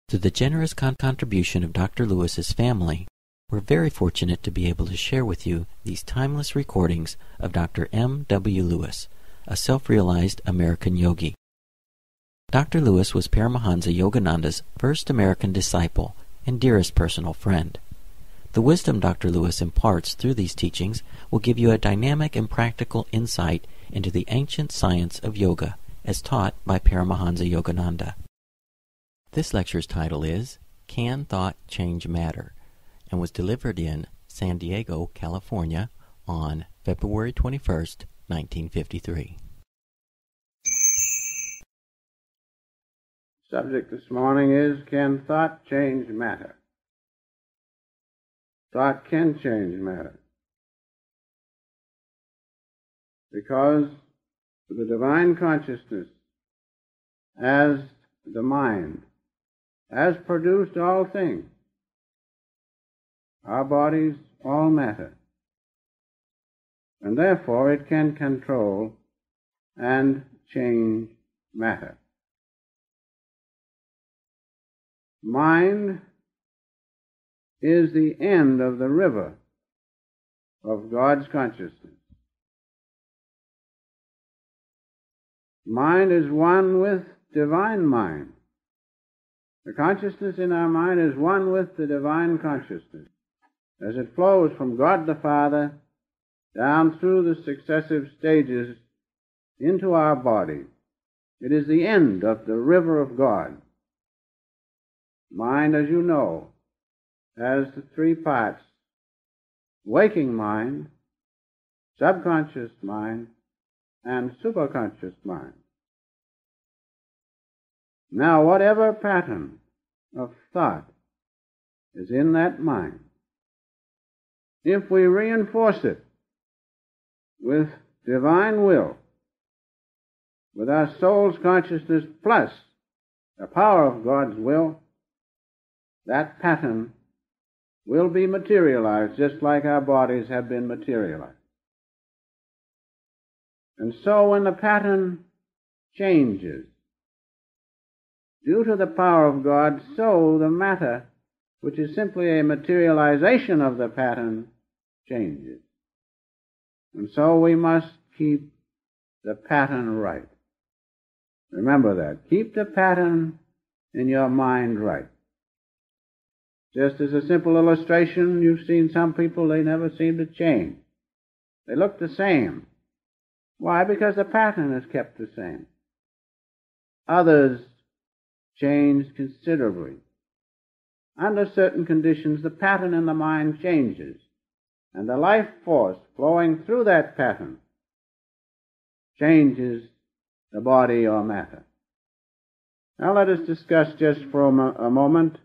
Through the generous contribution of Dr. Lewis's family, we're very fortunate to be able to share with you these timeless recordings of Dr. M. W. Lewis, a self-realized American yogi. Dr. Lewis was Paramahansa Yogananda's first American disciple and dearest personal friend. The wisdom Dr. Lewis imparts through these teachings will give you a dynamic and practical insight into the ancient science of yoga as taught by Paramahansa Yogananda. This lecture's title is Can Thought Change Matter? And was delivered in San Diego, California on February 21st, 1953. Subject this morning is, can thought change matter? Thought can change matter. Because the divine consciousness, as the mind, has produced all things. Our bodies all matter. And therefore it can control and change matter. Mind is the end of the river of God's consciousness. Mind is one with divine mind. The consciousness in our mind is one with the divine consciousness as it flows from God the Father down through the successive stages into our body. It is the end of the river of God. Mind, as you know, has the three parts: waking mind, subconscious mind, and superconscious mind. Now, whatever pattern of thought is in that mind, if we reinforce it with divine will, with our soul's consciousness plus the power of God's will, that pattern will be materialized just like our bodies have been materialized. And so when the pattern changes, due to the power of God, so the matter, which is simply a materialization of the pattern, changes. And so we must keep the pattern right. Remember that. Keep the pattern in your mind right. Just as a simple illustration, you've seen some people, they never seem to change. They look the same. Why? Because the pattern is kept the same. Others change considerably. Under certain conditions, the pattern in the mind changes, and the life force flowing through that pattern changes the body or matter. Now let us discuss just for a moment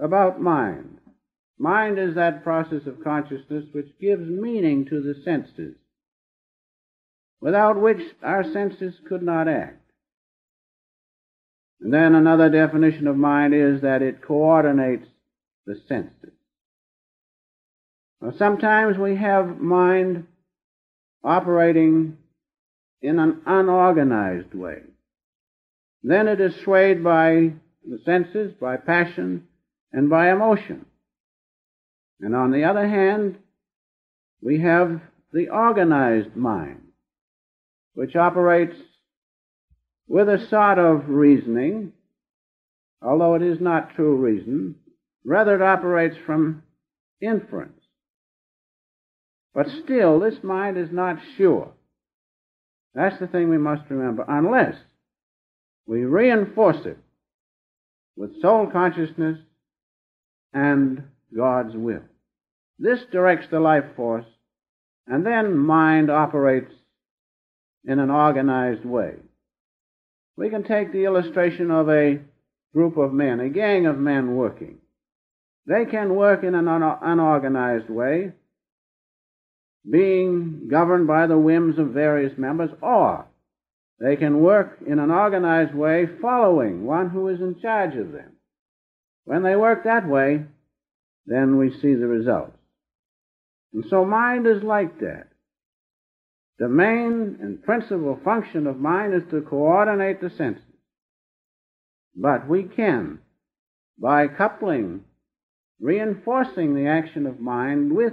about mind. Mind is that process of consciousness which gives meaning to the senses, without which our senses could not act. And then another definition of mind is that it coordinates the senses. Now, sometimes we have mind operating in an unorganized way. Then it is swayed by the senses, by passion, and by emotion. And on the other hand, we have the organized mind, which operates with a sort of reasoning, although it is not true reason. Rather, it operates from inference. But still, this mind is not sure. That's the thing we must remember, unless we reinforce it with soul consciousness and God's will. This directs the life force, and then mind operates in an organized way. We can take the illustration of a group of men, a gang of men working. They can work in an unorganized way, being governed by the whims of various members, or they can work in an organized way following one who is in charge of them. When they work that way, then we see the results. And so mind is like that. The main and principal function of mind is to coordinate the senses. But we can, by coupling, reinforcing the action of mind with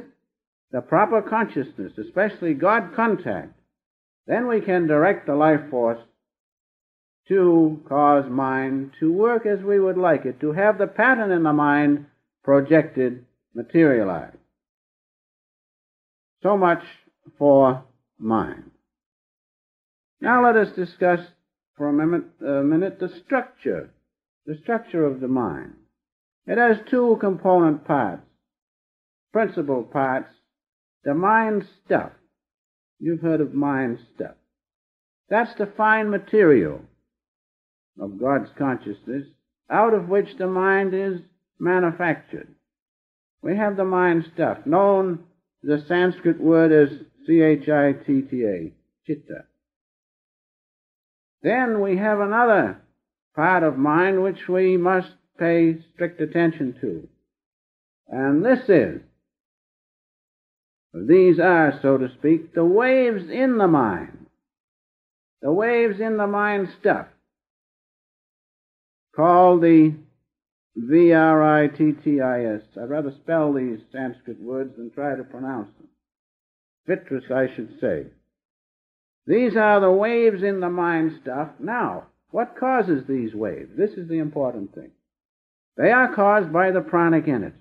the proper consciousness, especially God contact, then we can direct the life force to cause mind to work as we would like it, to have the pattern in the mind projected, materialized. So much for mind. Now let us discuss for a minute the structure of the mind. It has two component parts, principal parts. The mind stuff. You've heard of mind stuff. That's the fine material of God's consciousness out of which the mind is manufactured. We have the mind stuff, known the Sanskrit word as chitta, chitta. Then we have another part of mind which we must pay strict attention to. And these are, so to speak, the waves in the mind. The waves in the mind stuff, called the vitrittis. I'd rather spell these Sanskrit words than try to pronounce them. Vitris, I should say. These are the waves in the mind stuff. Now, what causes these waves? This is the important thing. They are caused by the pranic energy.